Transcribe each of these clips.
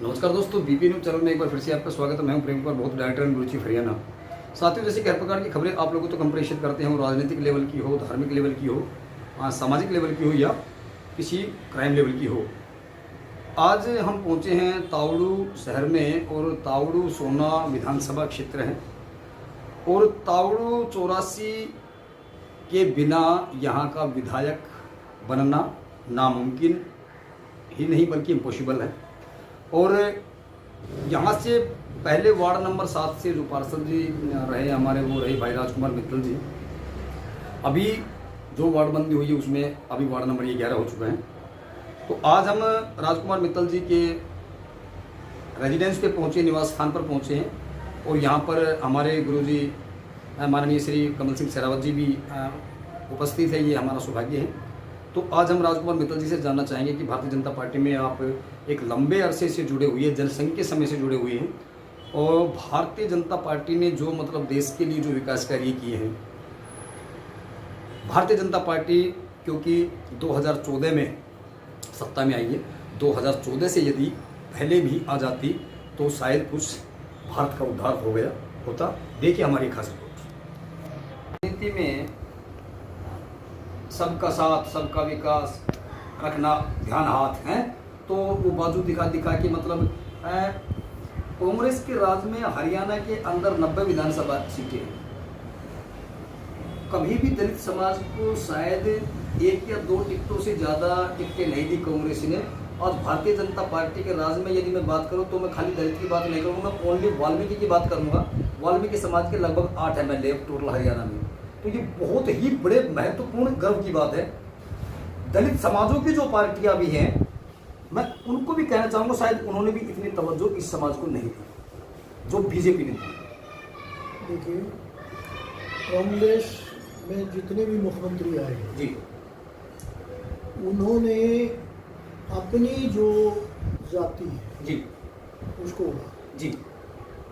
नमस्कार दोस्तों, BP news channel में एक बार फिर से आपका स्वागत है। मैं हूं प्रेम कुमार, बहुत डायरेक्टर एंड रुचि हरियाणा। साथियों, जैसे कि हर प्रकार की खबरें आप लोगों तक हम प्रेषित करते हैं, वो राजनीतिक लेवल की हो, धार्मिक लेवल की हो, सामाजिक लेवल की हो या किसी क्राइम लेवल की हो। आज हम पहुंचे हैं तावड़ू शहर में और तावड़ू सोना विधानसभा क्षेत्र है और तावड़ू 84 के बिना यहाँ का विधायक बनना नामुमकिन ही नहीं बल्कि इम्पॉसिबल है। और यहाँ से पहले वार्ड नंबर 7 से जो पार्षद जी रहे हमारे, वो रहे भाई राजकुमार मित्तल जी। अभी जो वार्डबंदी हुई है उसमें अभी वार्ड नंबर 11 हो चुका है। तो आज हम राजकुमार मित्तल जी के रेजिडेंस पे पहुँचे, निवास स्थान पर पहुँचे हैं और यहाँ पर हमारे गुरुजी माननीय श्री कमल सिंह सहरावत जी भी उपस्थित है। ये हमारा सौभाग्य है। तो आज हम राजकुमार मित्तल जी से जानना चाहेंगे कि भारतीय जनता पार्टी में आप एक लंबे अरसे से जुड़े हुए हैं, जनसंघ के समय से जुड़े हुए हैं और भारतीय जनता पार्टी ने जो देश के लिए जो विकास कार्य किए हैं, भारतीय जनता पार्टी क्योंकि 2014 में सत्ता में आई है, 2014 से यदि पहले भी आ जाती तो शायद कुछ भारत का उद्धार हो गया होता। देखिए हमारी खास रिपोर्ट। नीति में सबका साथ सबका विकास रखना ध्यान हाथ है, तो वो बाजू दिखा कि कांग्रेस के राज में हरियाणा के अंदर 90 विधानसभा सीटें हैं। कभी भी दलित समाज को शायद 1 या 2 टिकटों से ज़्यादा टिकटें नहीं दी कांग्रेस ने। और भारतीय जनता पार्टी के राज में यदि मैं बात करूं तो मैं खाली दलित की बात नहीं करूंगा, मैं ओनली वाल्मीकि की बात करूंगा। वाल्मीकि समाज के लगभग 8 MLA टोटल हरियाणा में। तो ये बहुत ही बड़े महत्वपूर्ण गर्व की बात है। दलित समाजों की जो पार्टियां भी हैं, मैं उनको भी कहना चाहूंगा शायद उन्होंने भी इतनी तवज्जो इस समाज को नहीं दी जो बीजेपी ने दी। देखिए, कांग्रेस में जितने भी मुख्यमंत्री आए जी, उन्होंने अपनी जो जाति है जी, उसको जी,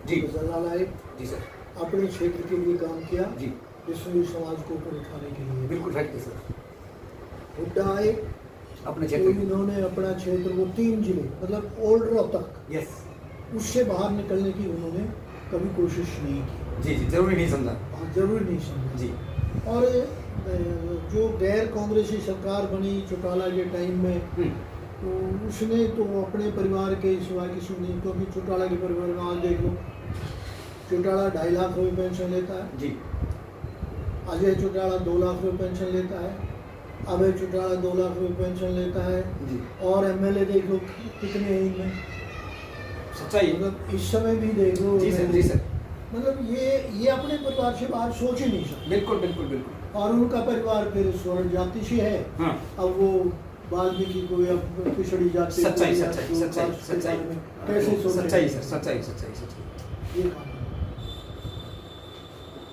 जी, जला लाए, जी सर, अपने क्षेत्र के लिए काम किया, जी, विश्व समाज को ऊपर उठाने के लिए। बिल्कुल राइट है सर। हुड्डा आए अपने तो क्षेत्र में, इन्होंने अपना क्षेत्र वो 3 जिले मतलब ओल्ड तक, यस, उससे बाहर निकलने की उन्होंने कभी कोशिश नहीं की। जी जी, जरूरी नहीं समझा। हाँ, जरूर नहीं समझा जी। और जो गैर कांग्रेसी सरकार बनी चौटाला के टाइम में, तो उसने तो अपने परिवार के सिवा किसी नहीं, क्योंकि चौटाला के परिवार में आज देख लो, चौटाला 2.5 लाख रुपये पेंशन लेता है जी, अजय चौटाला 2 लाख रुपये पेंशन लेता है, अभय चौटाला 2 लाख रुपये पेंशन लेता है जी। और MLA देख लो कितने हैं इनमें, सच्चाई। मतलब इस समय भी देख लो। जी सर, जी सर, मतलब ये अपने परिवार से बाहर सोच ही नहीं सकते। बिल्कुल बिल्कुल बिल्कुल। और उनका परिवार फिर स्वर्ण जाति से है। हाँ। अब वो वाल्मीकि को या पिछड़ी जाति, सच्चाई सच्चाई सच्चाई सच्चाई, कैसे सोच, सच्चाई सर, सच्चाई सच्चाई सच्चाई। ये काम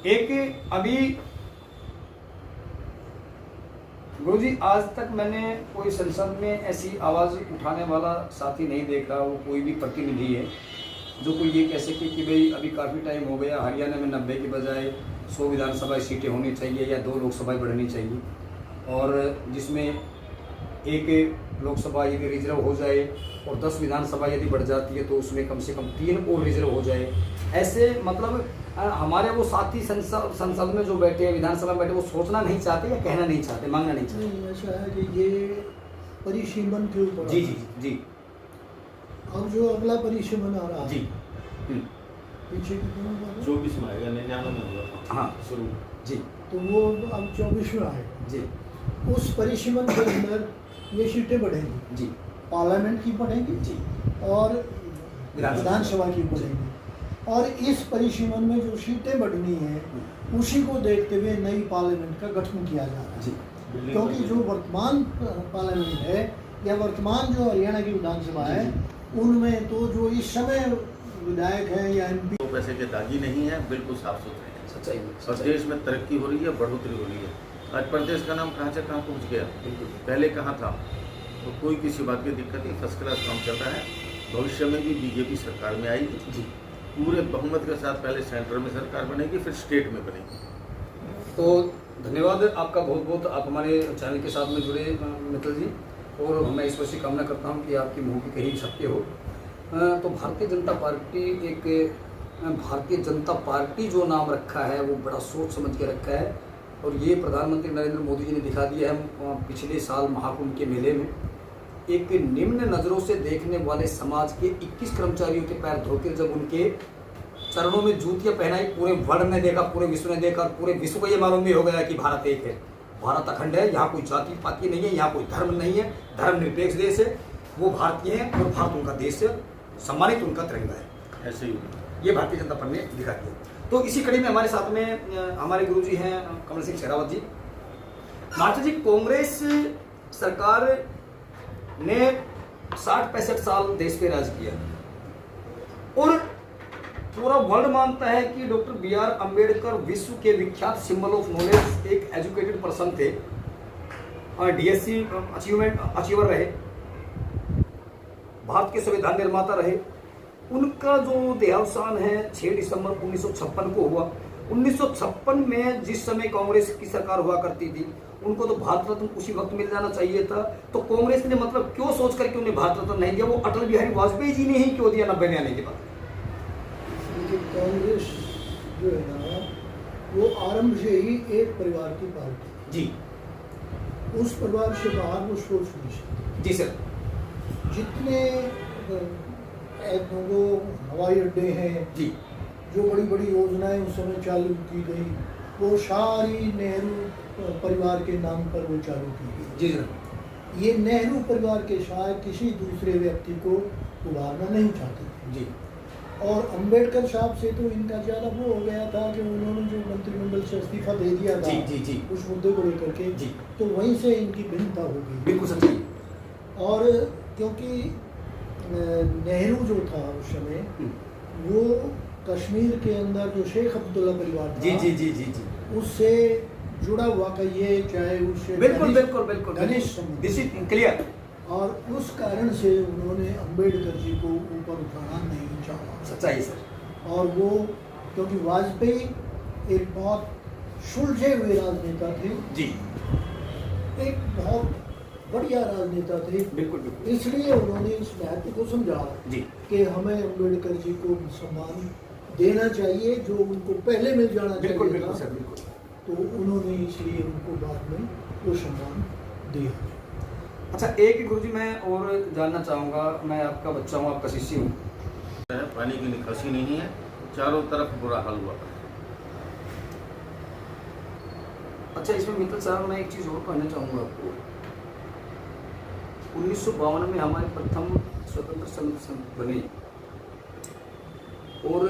एक अभी गुरुजी, आज तक मैंने कोई संसद में ऐसी आवाज उठाने वाला साथी नहीं देखा, वो कोई भी प्रतिनिधि है जो कोई ये कह सके कि भाई अभी काफ़ी टाइम हो गया, हरियाणा में 90 के बजाय 100 विधानसभा सीटें होनी चाहिए या 2 लोकसभाएं बढ़नी चाहिए, और जिसमें एक लोकसभा यदि रिजर्व हो जाए और 10 विधानसभा यदि बढ़ जाती है तो उसमें कम से कम 3 और रिजर्व हो जाए। ऐसे हमारे वो साथी संसद में जो बैठे हैं, विधानसभा में बैठे, वो सोचना नहीं चाहते या कहना नहीं चाहते, मांगना नहीं चाहते। नहीं, ऐसा है कि ये परिसीमन के ऊपर। जी जी जी। अब जो अगला परिसीमन आ रहा जी। है पीछे कितना 24 में आएगा, 99 में हुआ। हाँ शुरू। जी तो वो अब 24 में आएगा। जी उस परिसीमन के अंदर ये सीटें बढ़ेंगी, जी, पार्लियामेंट की बढ़ेंगी जी, और विधानसभा की बढ़ेंगी। और इस परिसीमन में जो सीटें बढ़नी है उसी को देखते हुए नई पार्लियामेंट का गठन किया जा रहा है। जी, क्योंकि जो वर्तमान पार्लियामेंट है या वर्तमान जो हरियाणा की विधानसभा है, उनमें तो जो इस समय विधायक है या MP, तो पैसे के दागी नहीं है, बिल्कुल साफ सुथरे हैं। सच्चाई और देश में तरक्की हो रही है, बढ़ोतरी हो रही है। आज प्रदेश का नाम कहाँ से कहाँ पहुँच गया, पहले कहाँ था। तो कोई किसी बात की दिक्कत नहीं, फर्स्ट क्लास काम चल रहा है। भविष्य में भी बीजेपी सरकार में आएगी जी, पूरे बहुमत के साथ। पहले सेंटर में सरकार बनेगी, फिर स्टेट में बनेगी। तो धन्यवाद आपका बहुत बहुत, आप हमारे चैनल के साथ में जुड़े मित्तल जी, और मैं ईश्वर से कामना करता हूँ कि आपकी मुँह की कहीं सत्य हो तो भारतीय जनता पार्टी भारतीय जनता पार्टी जो नाम रखा है वो बड़ा सोच समझ के रखा है, और ये प्रधानमंत्री नरेंद्र मोदी जी ने दिखा दिया है पिछले साल महाकुंभ के मेले में। एक निम्न नज़रों से देखने वाले समाज के 21 कर्मचारियों के पैर धोकर जब उनके चरणों में जूतियां पहनाई, पूरे वर्ल्ड ने देखा, पूरे विश्व ने देखा, पूरे विश्व को ये मालूम भी हो गया कि भारत एक है, भारत अखंड है, यहाँ कोई जाति पाति नहीं है, यहाँ कोई धर्म नहीं है, धर्मनिरपेक्ष देश है, वो भारतीय है और भारत उनका देश है, सम्मानित उनका तिरंगा है। ऐसे ही ये भारतीय जनता पार्टी ने दिखा दिया। तो इसी कड़ी में हमारे साथ में हमारे गुरुजी हैं कमल सिंह शेरावत जी। मास्टर जी, कांग्रेस सरकार ने 60-65 साल देश पे राज किया और पूरा वर्ल्ड मानता है कि डॉक्टर B.R. अम्बेडकर विश्व के विख्यात सिंबल ऑफ नॉलेज, एक एजुकेटेड पर्सन थे, DSC अचीवर रहे, भारत के संविधान निर्माता रहे। उनका जो देहावसान है 6 दिसंबर 1956 को हुआ। 1956 में जिस समय कांग्रेस की सरकार हुआ करती थी, उनको तो भारत रत्न उसी वक्त मिल जाना चाहिए था। तो कांग्रेस ने मतलब क्यों सोच करके उन्हें भारत रत्न नहीं दिया? वो अटल बिहारी वाजपेयी जी ने ही क्यों दिया 90 में आने के बाद? कांग्रेस जो है ना, वो आरंभ से ही एक परिवार की पार्टी जी, उस परिवार से बाहर वो सोच नहीं सकती। जी सर। जितने वो हवाई अड्डे हैं जी, जो बड़ी बड़ी योजनाएं उस समय चालू की गई, वो सारी नेहरू परिवार के नाम पर वो चालू की गई। जी सर। ये नेहरू परिवार के शायद किसी दूसरे व्यक्ति को उभारना नहीं चाहते थे। जी। और अंबेडकर साहब से तो इनका ज़्यादा वो हो गया था कि उन्होंने जो मंत्रिमंडल से इस्तीफा दे दिया था, जी जी जी, उस मुद्दे को लेकर के, जी, तो वहीं से इनकी भिन्नता हो गई। बिल्कुल सच्चाई। और क्योंकि नेहरू जो था उस समय, वो कश्मीर के अंदर जो शेख अब्दुल्ला परिवार था, जी जी जी जी जी, उससे जुड़ा हुआ का ये, चाहे उससे बिल्कुल बिल्कुल बिल्कुल घनिष्ठ संबंध, दिस इज क्लियर। और उस कारण से उन्होंने अंबेडकर जी को ऊपर उठाना नहीं चाहा। सच्चाई सर। और वो क्योंकि वाजपेयी एक बहुत सुलझे हुए राजनेता थे, जी, एक बहुत बढ़िया राजनेता थे, बिल्कुल बिल्कुल, इसलिए उन्होंने इस महत्व को समझा जी, कि हमें अंबेडकर जी को सम्मान देना चाहिए जो उनको पहले मिल जाना बिल्कुल चाहिए बिल्कुल था। सर, बिल्कुल। तो उन्होंने इसलिए उनको बाद में वो सम्मान दिया। अच्छा, एक ही गुरुजी मैं और जानना चाहूँगा, मैं आपका बच्चा हूँ, आपका शिष्य हूँ। पानी की निकासी नहीं है, चारों तरफ बुरा हाल हुआ। अच्छा, इसमें मित्तल साहब मैं एक चीज़ और कहना चाहूँगा आपको। 1952 में हमारे प्रथम स्वतंत्र संघ बने और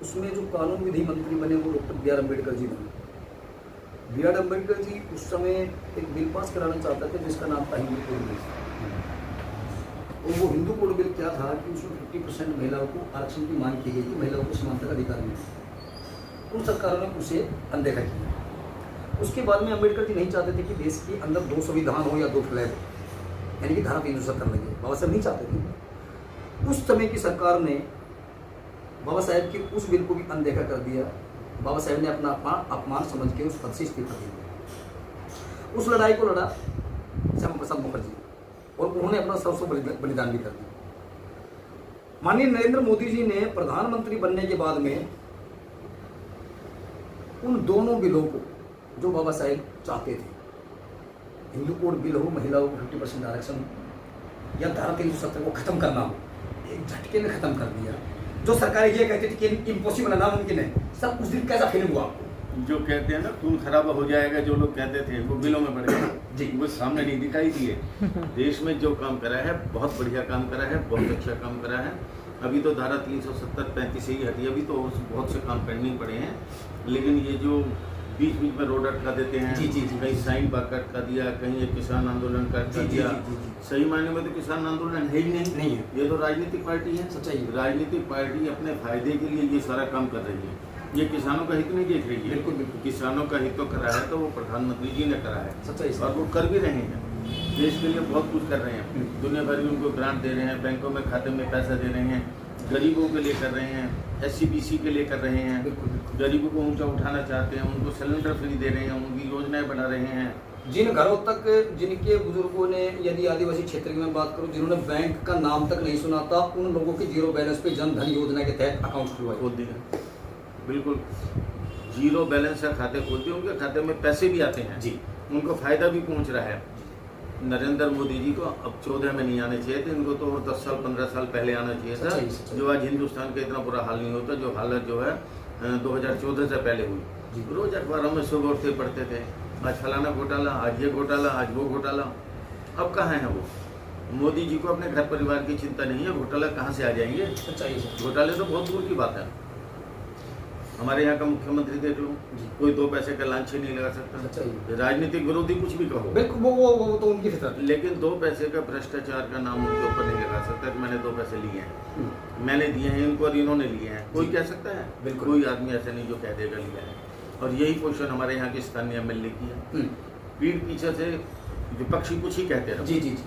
उसमें जो कानून विधि मंत्री बने वो डॉक्टर B.R. अम्बेडकर जी बने। B.R. अम्बेडकर जी उस समय एक बिल पास कराना चाहते थे जिसका नाम था हिंदू कोड बिल। और वो हिंदू कोड बिल क्या था कि उसमें 50% महिलाओं को आरक्षण की मांग की गई थी, महिलाओं को समानता का अधिकार मिले। उन सरकारों ने उसे अनदेखा किया। उसके बाद में अम्बेडकर जी नहीं चाहते थे कि देश के अंदर 2 संविधान हो या 2 फ्लैग हो, यानी कि धारा 370 लगे। बाबा साहब नहीं चाहते थे। उस समय की सरकार ने बाबा साहब के उस बिल को भी अनदेखा कर दिया। बाबा साहब ने अपना अपमान समझ के उस पद से इस्तीफा दे दिया। उस लड़ाई को लड़ा श्यामा प्रसाद मुखर्जी और उन्होंने अपना सर्वस्व बलिदान भी कर दिया। माननीय नरेंद्र मोदी जी ने प्रधानमंत्री बनने के बाद में उन दोनों बिलों को जो बाबा साहेब चाहते थे, हिंदू कोड बिल हो, महिलाओं को 50% आरक्षण या धारा 370 को खत्म करना हो, एक झटके में खत्म कर दिया। जो सरकारें ये कहती थी कि इम्पॉसिबल है, नामुमकिन है, सब उस दिन कैसा फीलिंग हुआ आपको? जो कहते हैं ना खून खराबा हो जाएगा, जो लोग कहते थे वो बिलों में बढ़ गए जी, वो सामने नहीं दिखाई दिए। देश में जो काम करा है बहुत बढ़िया काम करा है, बहुत अच्छा काम करा है। अभी तो धारा 370-35 से ही हटी, अभी तो बहुत से काम पेंडिंग पड़े हैं। लेकिन ये जो बीच बीच में रोड अटका देते हैं, जी, जी, जी, कहीं साइन बाग का अटका दिया, कहीं एक किसान आंदोलन का अटका जी, जी, दिया। जी, जी, जी। सही मायने में तो किसान आंदोलन है ही नहीं है। ये तो राजनीतिक पार्टी है। सच्चाई है। राजनीतिक पार्टी अपने फायदे के लिए ये सारा काम कर रही है। ये किसानों का हित नहीं देख रही है। बिल्कुल बिल्कुल, किसानों का हित तो करा है तो वो प्रधानमंत्री जी ने करा है, सच्चाई और वो कर भी रहे हैं। देश के लिए बहुत कुछ कर रहे हैं। दुनिया भर में उनको ग्रांट दे रहे हैं, बैंकों में खाते में पैसा दे रहे हैं, गरीबों के लिए कर रहे हैं, SC-BC के लिए कर रहे हैं, बिल्कुल बिल्कुल, गरीबों को ऊंचा उठाना चाहते हैं, उनको सिलेंडर फ्री दे रहे हैं, उनकी योजनाएं बना रहे हैं। जिन घरों तक जिनके बुजुर्गों ने, यदि आदिवासी क्षेत्र की मैं बात करूं, जिन्होंने बैंक का नाम तक नहीं सुना था, उन लोगों के जीरो बैलेंस पे जन धन योजना के तहत अकाउंट खुलवाए। खोल दिया, बिल्कुल जीरो बैलेंस का खाते खोल दिए, उनके खाते में पैसे भी आते हैं जी, उनको फायदा भी पहुंच रहा है। नरेंद्र मोदी जी को अब 14 में नहीं आने चाहिए थे, इनको तो और 10 साल 15 साल पहले आना चाहिए था, सच्चाई। जो आज हिंदुस्तान का इतना बुरा हाल नहीं होता, जो हालत जो है 2014 से पहले हुई। रोज अखबारों में सुबह उठते पढ़ते थे, आज फलाना घोटाला, आज ये घोटाला, आज वो घोटाला। अब कहाँ है वो? मोदी जी को अपने घर परिवार की चिंता नहीं है, घोटाला कहाँ से आ जाएंगे? सच्चाई से। घोटाले तो बहुत दूर की बात है। हमारे यहाँ का मुख्यमंत्री देख लो, जी। कोई 2 पैसे का लांच ही नहीं लगा सकता। सच्चाई। राजनीतिक विरोधी कुछ भी कहो, बिल्कुल, वो तो उनकी फितरत है। लेकिन 2 पैसे का भ्रष्टाचार का नाम उनके ऊपर नहीं लगा सकता कि मैंने 2 पैसे लिए हैं, मैंने दिए हैं इनको और इन्होंने लिए हैं। कोई कह सकता है? बिल्कुल। कोई आदमी ऐसा नहीं जो कह देगा लिया है। और यही पोषण हमारे यहाँ के स्थानीय MLA की है। पीठ पीछे से विपक्षी कुछ ही कहते रहो, जी जी जी।